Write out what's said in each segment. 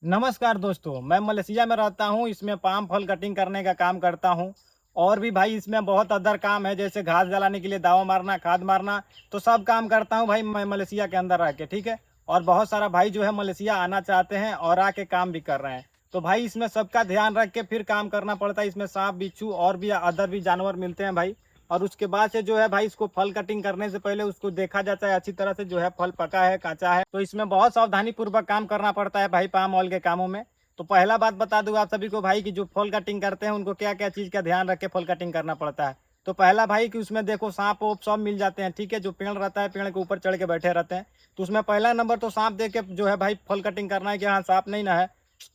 नमस्कार दोस्तों, मैं मलेशिया में रहता हूँ। इसमें पाम फल कटिंग करने का काम करता हूँ। और भी भाई इसमें बहुत अदर काम है, जैसे घास जलाने के लिए दावा मारना, खाद मारना, तो सब काम करता हूँ भाई मैं मलेशिया के अंदर रह के, ठीक है। और बहुत सारा भाई जो है मलेशिया आना चाहते हैं और आके काम भी कर रहे हैं। तो भाई इसमें सबका ध्यान रख के फिर काम करना पड़ता है। इसमें सांप बिच्छू और भी अदर भी जानवर मिलते हैं भाई। और उसके बाद से जो है भाई इसको फल कटिंग करने से पहले उसको देखा जाता है अच्छी तरह से, जो है फल पका है काचा है। तो इसमें बहुत सावधानी पूर्वक काम करना पड़ता है भाई पाम ऑयल के कामों में। तो पहला बात बता दूं आप सभी को भाई कि जो फल कटिंग करते हैं उनको क्या क्या चीज़ का ध्यान रख के फल कटिंग करना पड़ता है। तो पहला भाई कि उसमें देखो सांप वोप सब मिल जाते हैं, ठीक है। जो पेड़ रहता है पेड़ के ऊपर चढ़ के बैठे रहते हैं, तो उसमें पहला नंबर तो सांप देख के जो है भाई फल कटिंग करना है कि हाँ सांप नहीं ना है।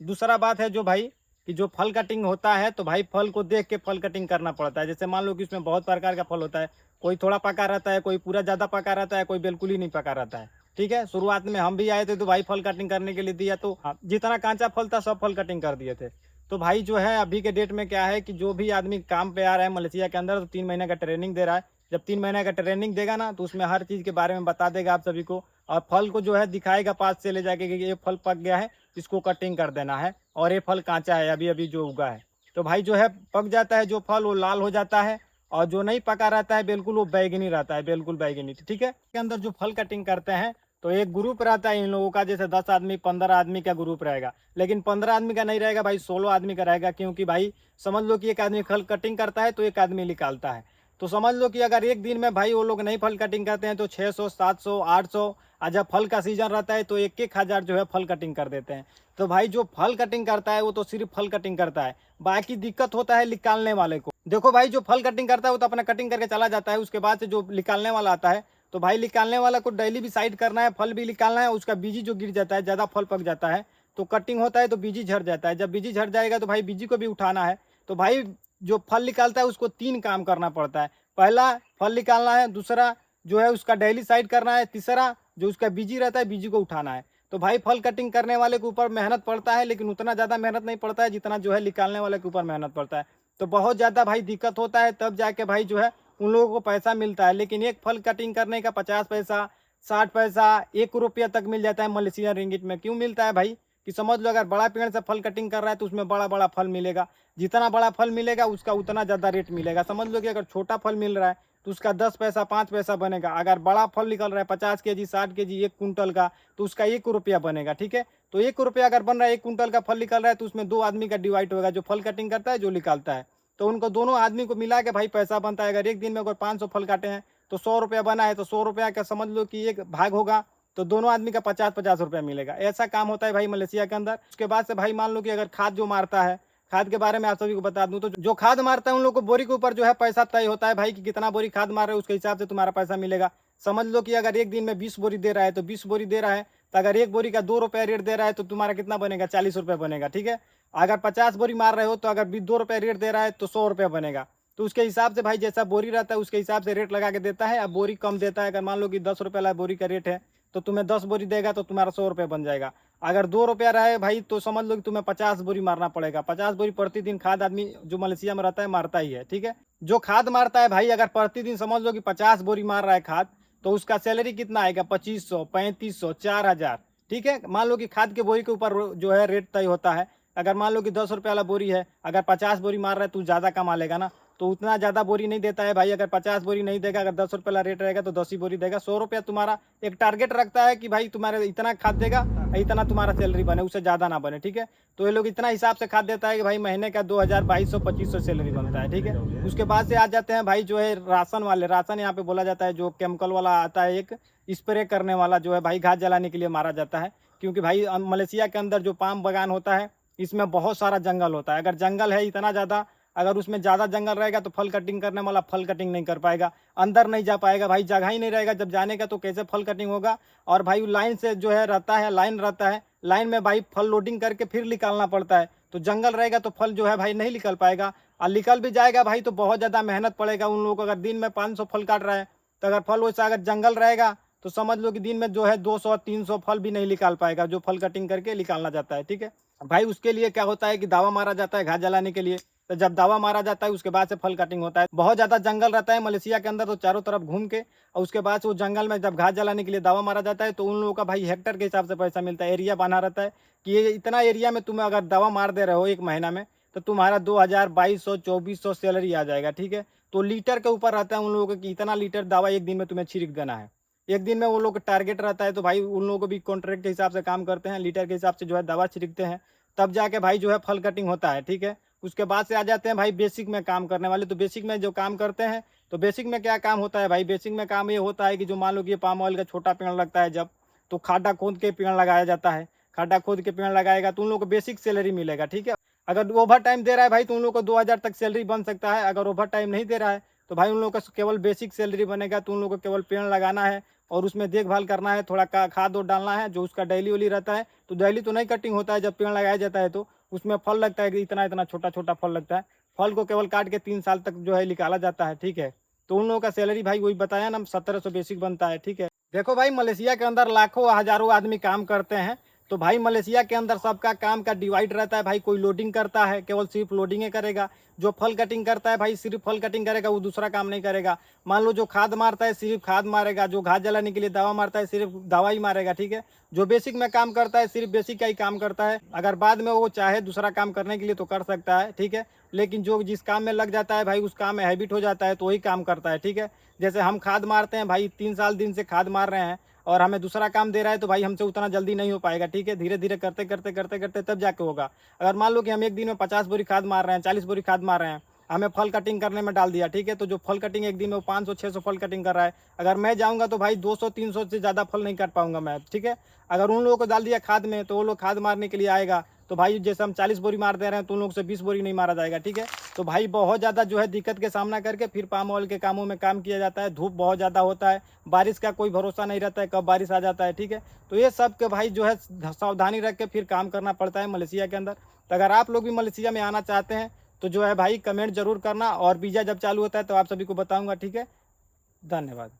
दूसरा बात है जो भाई कि जो फल कटिंग होता है तो भाई फल को देख के फल कटिंग करना पड़ता है। जैसे मान लो कि उसमें बहुत प्रकार का फल होता है, कोई थोड़ा पका रहता है, कोई पूरा ज़्यादा पका रहता है, कोई बिल्कुल ही नहीं पका रहता है, ठीक है। शुरुआत में हम भी आए थे तो भाई फल कटिंग करने के लिए दिया, तो जितना कांचा फल था सब फल कटिंग कर दिए थे। तो भाई जो है अभी के डेट में क्या है कि जो भी आदमी काम पे आ रहा है मलेशिया के अंदर, तो 3 महीने का ट्रेनिंग दे रहा है। जब 3 महीने का ट्रेनिंग देगा ना तो उसमें हर चीज़ के बारे में बता देगा आप सभी को। और फल को जो है दिखाएगा पास से ले जाके कि ये फल पक गया है, इसको कटिंग कर देना है। और ये फल कांचा है, अभी अभी जो उगा है। तो भाई जो है पक जाता है जो फल वो लाल हो जाता है। और जो नहीं पका रहता है बिल्कुल वो बैगनी रहता है, बिल्कुल बैगनी, ठीक है। के अंदर जो फल कटिंग करते हैं तो एक ग्रुप रहता है इन लोगों का, जैसे 10 आदमी 15 आदमी का ग्रुप रहेगा। लेकिन 15 आदमी का नहीं रहेगा भाई, 16 आदमी का रहेगा। क्योंकि भाई समझ लो कि एक आदमी फल कटिंग करता है तो एक आदमी निकालता है। तो समझ लो कि अगर एक दिन में भाई वो लोग नहीं फल कटिंग करते हैं तो 600 700 800, और जब फल का सीजन रहता है तो 1 1 हज़ार जो है फल कटिंग कर देते हैं। तो भाई जो फल कटिंग करता है वो तो सिर्फ फल कटिंग करता है, बाकी दिक्कत होता है निकालने वाले को। देखो भाई जो फल कटिंग करता है वो तो अपना कटिंग करके चला जाता है, उसके बाद से जो निकालने वाला आता है तो भाई निकालने वाला को डेली भी साइड करना है, फल भी निकालना है। उसका बीजी जो गिर जाता है, ज़्यादा फल पक जाता है तो कटिंग होता है तो बीजी झड़ जाता है। जब बीजी झड़ जाएगा तो भाई बीजी को भी उठाना है। तो भाई जो फल निकालता है उसको 3 काम करना पड़ता है। पहला फल निकालना है, दूसरा जो है उसका डेली साइड करना है, तीसरा जो उसका बीजी रहता है बीजी को उठाना है। तो भाई फल कटिंग करने वाले के ऊपर मेहनत पड़ता है, लेकिन उतना ज़्यादा मेहनत नहीं पड़ता है जितना जो है निकालने वाले के ऊपर मेहनत पड़ता है। तो बहुत ज़्यादा भाई दिक्कत होता है, तब जाके भाई जो है उन लोगों को पैसा मिलता है। लेकिन एक फल कटिंग करने का 50 पैसा, 60 पैसा, 1 रुपया तक मिल जाता है मलेशियन रिंगिट में। क्यों मिलता है भाई कि समझ लो अगर बड़ा पेड़ से फल कटिंग कर रहा है तो उसमें बड़ा बड़ा फल मिलेगा। जितना बड़ा फल मिलेगा उसका उतना ज़्यादा रेट मिलेगा। समझ लो कि अगर छोटा फल मिल रहा है तो उसका 10 पैसा 5 पैसा बनेगा। अगर बड़ा फल निकल रहा है 50 केजी 60 केजी 1 कुंटल का, तो उसका 1 रुपया बनेगा, ठीक है। तो 1 रुपया अगर बन रहा है, 1 कुंटल का फल निकल रहा है, तो उसमें 2 आदमी का डिवाइड होगा, जो फल कटिंग करता है जो निकालता है। तो उनको दोनों आदमी को मिला के भाई पैसा बनता है। अगर एक दिन में अगर 500 फल काटे हैं तो 100 रुपया बना है, तो 100 रुपया का समझ लो कि एक भाग होगा, तो दोनों आदमी का 50 50 रुपया मिलेगा। ऐसा काम होता है भाई मलेशिया के अंदर। उसके बाद से भाई मान लो कि अगर खाद जो मारता है, खाद के बारे में आप सभी को बता दूं तो जो खाद मारता है उन लोग को बोरी के ऊपर जो है पैसा तय होता है भाई कि कितना बोरी खाद मार रहे हो उसके हिसाब से तुम्हारा पैसा मिलेगा। समझ लो कि अगर एक दिन में 20 बोरी दे रहा है तो 20 बोरी दे रहा है, तो अगर एक बोरी का 2 रुपया रेट दे रहा है तो तुम्हारा कितना बनेगा, 40 रुपया बनेगा, ठीक है। अगर 50 बोरी मार रहे हो तो अगर 2 रुपया रेट दे रहा है तो 100 रुपया बनेगा। तो उसके हिसाब से भाई जैसा बोरी रहता है उसके हिसाब से रेट लगा के देता है। अब बोरी कम देता है, अगर मान लो कि 10 रुपया वाला बोरी का रेट है तो तुम्हें 10 बोरी देगा तो तुम्हारा 100 रुपया बन जाएगा। अगर 2 रुपया रहे भाई तो समझ लो कि तुम्हें 50 बोरी मारना पड़ेगा। 50 बोरी प्रतिदिन खाद आदमी जो मलेशिया में रहता है मारता ही है, ठीक है। जो खाद मारता है भाई अगर प्रतिदिन समझ लो कि 50 बोरी मार रहा है खाद, तो उसका सैलरी कितना आएगा, 2500 3500 4000, ठीक है। मान लो कि खाद के बोरी के ऊपर जो है रेट तय होता है। अगर मान लो कि 10 रुपया वाला बोरी है, अगर 50 बोरी मार रहा है तो ज़्यादा कमा लेगा ना, तो उतना ज़्यादा बोरी नहीं देता है भाई। अगर 50 बोरी नहीं देगा, अगर 10 रुपये वाला रेट रहेगा तो 10 ही बोरी देगा। 100 रुपया तुम्हारा एक टारगेट रखता है कि भाई तुम्हारे इतना खाद देगा, इतना तुम्हारा सैलरी बने, उससे ज़्यादा ना बने, ठीक है। तो ये लोग इतना हिसाब से खाद देता है कि भाई महीने का 2000 2200 2500 सैलरी बनता है, ठीक है। उसके बाद से आ जाते हैं भाई जो है राशन वाले। राशन यहाँ पे बोला जाता है जो केमिकल वाला आता है, एक स्प्रे करने वाला जो है भाई घास जलाने के लिए मारा जाता है। क्योंकि भाई मलेशिया के अंदर जो पाम बागान होता है इसमें बहुत सारा जंगल होता है। अगर जंगल है इतना ज़्यादा, अगर उसमें ज़्यादा जंगल रहेगा तो फल कटिंग करने वाला फल कटिंग नहीं कर पाएगा, अंदर नहीं जा पाएगा भाई, जगह ही नहीं रहेगा जब जाने का तो कैसे फल कटिंग होगा। और भाई लाइन से जो है रहता है, लाइन रहता है, लाइन में भाई फल लोडिंग करके फिर निकालना पड़ता है। तो जंगल रहेगा तो फल जो है भाई नहीं निकल पाएगा, और निकल भी जाएगा भाई तो बहुत ज़्यादा मेहनत पड़ेगा उन लोगों को। अगर दिन में 500 फल काट रहा है तो अगर फल वैसा अगर जंगल रहेगा तो समझ लो कि दिन में जो है 200 300 फल भी नहीं निकाल पाएगा, जो फल कटिंग करके निकालना जाता है, ठीक है। भाई उसके लिए क्या होता है कि दावा मारा जाता है घास जलाने के लिए। तो जब दवा मारा जाता है उसके बाद से फल कटिंग होता है। बहुत ज़्यादा जंगल रहता है मलेशिया के अंदर, तो चारों तरफ घूम के और उसके बाद से उस जंगल में जब घास जलाने के लिए दवा मारा जाता है तो उन लोगों का भाई हेक्टेयर के हिसाब से पैसा मिलता है। एरिया बना रहता है कि ये इतना एरिया में तुम्हें अगर दवा मार दे रहे हो 1 महीना में, तो तुम्हारा 2000, 2200, 2400 सैलरी आ जाएगा, ठीक है। तो लीटर के ऊपर रहता है उन लोगों को कि इतना लीटर दवा 1 दिन में तुम्हें छिड़क देना है। 1 दिन में वो लोग का टारगेट रहता है, तो भाई उन लोगों को भी कॉन्ट्रैक्ट के हिसाब से काम करते हैं, लीटर के हिसाब से जो है दवा छिड़कते हैं, तब जाके भाई जो है फल कटिंग होता है, ठीक है। उसके बाद से आ जाते हैं भाई बेसिक में काम करने वाले। तो बेसिक में जो काम करते हैं, तो बेसिक में क्या काम होता है भाई, बेसिक में काम ये होता है कि जो मान लो कि ये पाम ऑयल का छोटा पेड़ लगता है जब, तो खाड्डा खोद के पेड़ लगाया जाता है। खाड्डा खोद के पेड़ लगाएगा तो उन लोगों को बेसिक सैलरी मिलेगा, ठीक है। अगर ओवर टाइम दे रहा है भाई तो उन लोगों को 2000 तक सैलरी बन सकता है। अगर ओवर टाइम नहीं दे रहा है तो भाई उन लोगों का केवल बेसिक सैलरी बनेगा। तो उन लोगों को केवल पेड़ लगाना है और उसमें देखभाल करना है, थोड़ा खाद और डालना है जो उसका डेली वाली रहता है। तो डेली तो नहीं कटिंग होता है, जब पेड़ लगाया जाता है तो उसमें फल लगता है कि इतना इतना छोटा छोटा फल लगता है। फल को केवल काट के 3 साल तक जो है निकाला जाता है, ठीक है। तो उन लोगों का सैलरी भाई वही बताया ना, 1700 बेसिक बनता है, ठीक है। देखो भाई मलेशिया के अंदर लाखों हज़ारों आदमी काम करते हैं। तो भाई मलेशिया के अंदर सबका काम का डिवाइड रहता है भाई। कोई लोडिंग करता है, केवल सिर्फ लोडिंग करेगा। जो फल कटिंग करता है भाई सिर्फ फल कटिंग करेगा, वो दूसरा काम नहीं करेगा। मान लो जो खाद मारता है सिर्फ खाद मारेगा, जो घास जलाने के लिए दवा मारता है सिर्फ दवा ही मारेगा, ठीक है। जो बेसिक में काम करता है सिर्फ बेसिक का ही काम करता है। अगर बाद में वो चाहे दूसरा काम करने के लिए तो कर सकता है, ठीक है। लेकिन जो जिस काम में लग जाता है भाई उस काम में हैबिट हो जाता है तो वही काम करता है, ठीक है। जैसे हम खाद मारते हैं भाई, 3 साल दिन से खाद मार रहे हैं और हमें दूसरा काम दे रहा है तो भाई हमसे उतना जल्दी नहीं हो पाएगा, ठीक है। धीरे धीरे करते करते करते करते तब जाके होगा। अगर मान लो कि हम 1 दिन में 50 बोरी खाद मार रहे हैं, 40 बोरी खाद मार रहे हैं, हमें फल कटिंग करने में डाल दिया, ठीक है। तो जो फल कटिंग 1 दिन में वो 500-600 फल कटिंग कर रहा है, अगर मैं जाऊँगा तो भाई 200-300 से ज़्यादा फल नहीं काट पाऊँगा मैं, ठीक है। अगर उन लोगों को डाल दिया खाद में तो वो लोग खाद मारने के लिए आएगा, तो भाई जैसे हम 40 बोरी मार दे रहे हैं तो उन लोग से 20 बोरी नहीं मारा जाएगा, ठीक है। तो भाई बहुत ज़्यादा जो है दिक्कत के सामना करके फिर पाम ऑयल के कामों में काम किया जाता है। धूप बहुत ज़्यादा होता है, बारिश का कोई भरोसा नहीं रहता है कब बारिश आ जाता है, ठीक है। तो ये सब के भाई जो है सावधानी रख के फिर काम करना पड़ता है मलेशिया के अंदर। तो अगर आप लोग भी मलेशिया में आना चाहते हैं तो जो है भाई कमेंट जरूर करना, और वीज़ा जब चालू होता है तो आप सभी को बताऊँगा, ठीक है। धन्यवाद।